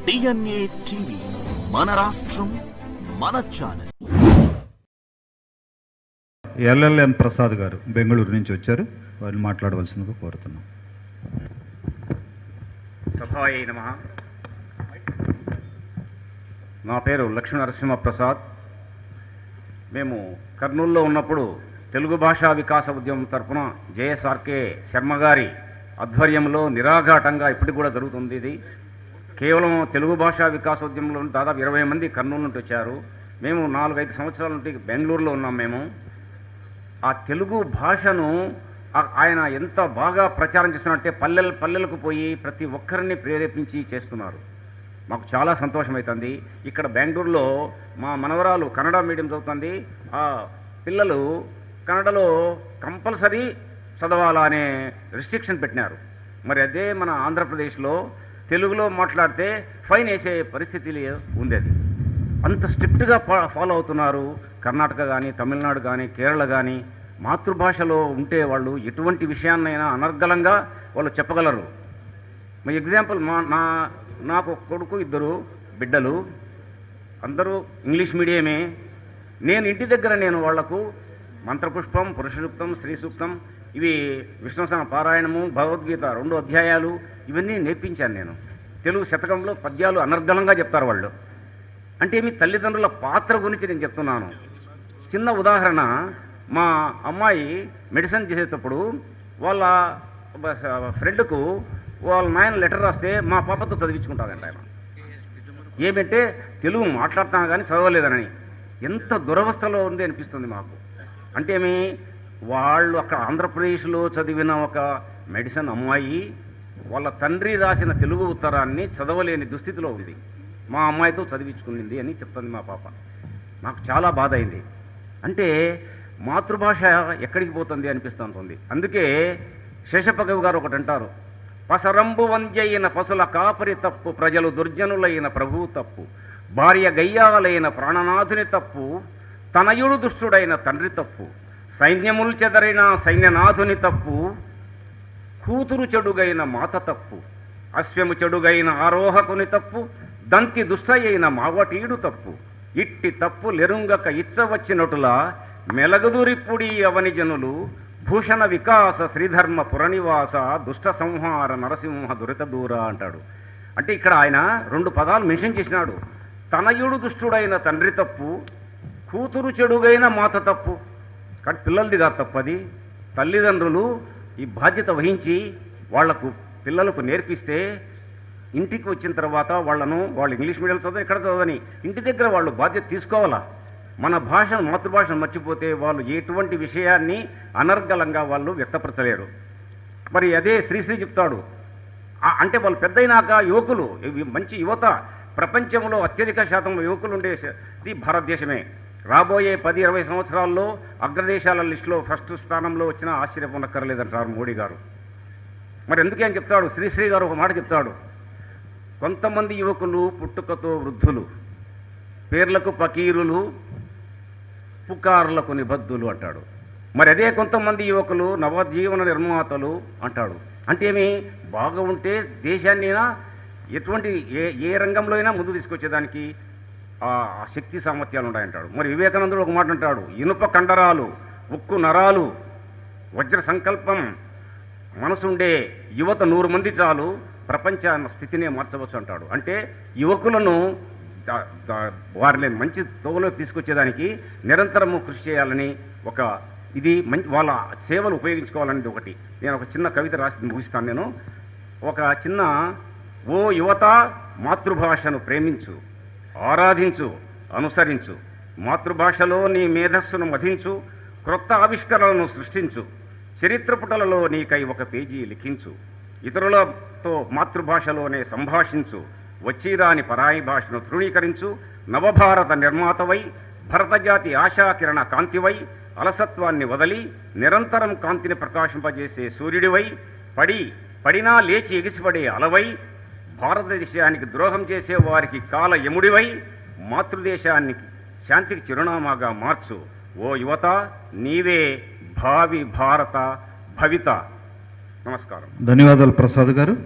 DNA TV మన రాష్ట్రం మన ఛానల్. ఎల్ఎల్ఎన్ ప్రసాద్ గారు బెంగళూరు నుంచి వచ్చారు. వారిని మాట్లాడవలసిందిగా కోరుతున్నాం. సభాయై నమః. నా పేరు లక్ష్మీ నరసింహ ప్రసాద్. మేము కర్నూలులో ఉన్నప్పుడు తెలుగు భాషా వికాస ఉద్యమం తరఫున జేఎస్ఆర్కే శర్మ గారి ఆధ్వర్యంలో నిరాఘాటంగా ఇప్పటికి కూడా జరుగుతుంది. ఇది కేవలం తెలుగు భాషా వికాస ఉద్యమంలో దాదాపు 20 మంది కర్నూలు నుండి వచ్చారు. మేము 4-5 సంవత్సరాల నుండి బెంగళూరులో ఉన్నాం. మేము ఆ తెలుగు భాషను ఆయన ఎంత బాగా ప్రచారం చేస్తున్నారంటే పల్లెలకు పోయి ప్రతి ఒక్కరిని ప్రేరేపించి చేస్తున్నారు. మాకు చాలా సంతోషం అవుతుంది. ఇక్కడ బెంగళూరులో మా మనవరాలు కన్నడ మీడియం చదువుతుంది. ఆ పిల్లలు కన్నడలో కంపల్సరీ చదవాలా అనే రిస్ట్రిక్షన్ పెట్టినారు. మరి అదే మన ఆంధ్రప్రదేశ్లో తెలుగులో మాట్లాడితే ఫైన్ వేసే పరిస్థితి ఉంది. అది అంత స్ట్రిక్ట్గా ఫాలో అవుతున్నారు. కర్ణాటక కానీ, తమిళనాడు కానీ, కేరళ కానీ మాతృభాషలో ఉంటే వాళ్ళు ఎటువంటి విషయాన్నైనా అనర్గళంగా వాళ్ళు చెప్పగలరు. మా ఎగ్జాంపుల్ నాకు కొడుకు 2 బిడ్డలు, అందరూ ఇంగ్లీష్ మీడియమే. నేను ఇంటి దగ్గర వాళ్లకు మంత్రపుష్పం, పురుష సూక్తం, స్త్రీ సూక్తం, ఇవి విష్ణు సహస్ర పారాయణము, భగవద్గీత 2 అధ్యాయాలు ఇవన్నీ నేర్పించాను. నేను తెలుగు శతకంలో పద్యాలు అనర్గళంగా చెప్తారు వాళ్ళు. అంటే మీ తల్లిదండ్రుల పాత్ర గురించి నేను చెప్తున్నాను. చిన్న ఉదాహరణ, మా అమ్మాయి మెడిసిన్ చేసేటప్పుడు వాళ్ళ ఫ్రెండ్కు వాళ్ళ నాయన లెటర్ రాస్తే మా పాపతో చదివించుకుంటారంట ఆయన. ఏమంటే తెలుగు మాట్లాడుతాను కానీ చదవలేదని. ఎంత దురవస్థలో ఉంది అనిపిస్తుంది మాకు. అంటే వాళ్ళు అక్కడ ఆంధ్రప్రదేశ్లో చదివిన ఒక మెడిసిన్ అమ్మాయి వాళ్ళ తండ్రి రాసిన తెలుగు ఉత్తరాన్ని చదవలేని దుస్థితిలో ఉంది. మా అమ్మాయితో చదివించుకునింది అని చెప్తుంది మా పాప. నాకు చాలా బాధ అయింది. అంటే మాతృభాష ఎక్కడికి పోతుంది అనిపిస్తుంటుంది. అందుకే శేషప్పకవి గారు ఒకటి అంటారు, పసరంబు వంద్యైన పశుల కాపరి తప్పు, ప్రజలు దుర్జనులైన ప్రభువు తప్పు, భార్య గయ్యాలైన ప్రాణనాథుని తప్పు, తనయుడు దుష్టుడైన తండ్రి తప్పు, సైన్యములు చెదరైన సైన్యనాథుని తప్పు, కూతురు చెడుగైన మాత తప్పు, అశ్వము చెడుగైన ఆరోహకుని తప్పు, దంతి దుష్టయైన మావటీడు తప్పు, ఇట్టి తప్పు లెరుంగక ఇచ్చవచ్చినటులా మెలగుదురిప్పుడి అవని జనులు, భూషణ వికాస శ్రీధర్మ పురనివాస, దుష్ట సంహార నరసింహ దురిత దూర అంటాడు. అంటే ఇక్కడ ఆయన 2 పదాలు మెన్షన్ చేసినాడు. తనయుడు దుష్టుడైన తండ్రి తప్పు, కూతురు చెడుగైన మాత తప్పు. కానీ పిల్లలది కాదు తప్పది. తల్లిదండ్రులు ఈ బాధ్యత వహించి వాళ్లకు పిల్లలకు నేర్పిస్తే ఇంటికి వచ్చిన తర్వాత వాళ్ళు ఇంగ్లీష్ మీడియం చదవని, ఇక్కడ చదవని, ఇంటి దగ్గర వాళ్ళు బాధ్యత తీసుకోవాలా. మన భాషను, మాతృభాషను మర్చిపోతే వాళ్ళు ఎటువంటి విషయాన్ని అనర్గళంగా వాళ్ళు వ్యక్తపరచలేరు. మరి అదే శ్రీశ్రీ చెప్తాడు. అంటే వాళ్ళు పెద్దయినాక యువకులు, మంచి యువత, ప్రపంచంలో అత్యధిక శాతం యువకులు ఉండేది భారతదేశమే. రాబోయే 10-20 సంవత్సరాల్లో అగ్రదేశాల లిస్టులో ఫస్ట్ స్థానంలో వచ్చినా ఆశ్చర్యపోనక్కర్లేదంటారు మోడీ గారు. మరి ఎందుకేం చెప్తాడు శ్రీశ్రీ గారు? ఒక మాట చెప్తాడు, కొంతమంది యువకులు పుట్టుకతో వృద్ధులు, పేర్లకు పకీరులు, పుకార్లకు నిబద్ధులు అంటాడు. మరి అదే కొంతమంది యువకులు నవజీవన నిర్మాతలు అంటాడు. అంటే బాగా ఉంటే దేశాన్నైనా ఎటువంటి ఏ రంగంలో అయినా ముందు తీసుకొచ్చేదానికి ఆ శక్తి సామర్థ్యాలు ఉన్నాయంటాడు. మరి వివేకానందుడు ఒక మాట అంటాడు, ఇనుప కండరాలు, ఉక్కు నరాలు, వజ్ర సంకల్పం, మనసుండే యువత 100 మంది చాలు, ప్రపంచ స్థితినే మార్చవచ్చు అంటాడు. అంటే యువకులను వారిని మంచి తోవలోకి తీసుకొచ్చేదానికి నిరంతరము కృషి చేయాలని ఇది వాళ్ళ సేవలు ఉపయోగించుకోవాలనేది ఒకటి. నేను ఒక చిన్న కవిత రాసి ముగిస్తాను. నేను ఒక చిన్న, ఓ యువత మాతృభాషను ప్రేమించు, ఆరాధించు, అనుసరించు, మాతృభాషలో నీ మేధస్సును మధించు, క్రొత్త ఆవిష్కరణలను సృష్టించు, చరిత్ర పుటలలో నీకై ఒక పేజీ లిఖించు, ఇతరులతో మాతృభాషలోనే సంభాషించు, వచ్చిరాని పరాయి భాషను తృణీకరించు, నవభారత నిర్మాతవై, భరతజాతి ఆశాకిరణ కాంతివై, అలసత్వాన్ని వదలి నిరంతరం కాంతిని ప్రకాశింపజేసే సూర్యుడివై, పడినా లేచి ఎగిసిపడే అలవై, భారతదేశానికి ద్రోహం చేసే వారికి కాల యముడివై, మాతృదేశానికి శాంతికి చిరునామాగా మార్చు. ఓ యువత, నీవే భావి భారత భవిత. నమస్కారం. ధన్యవాదాలు ప్రసాద్ గారు.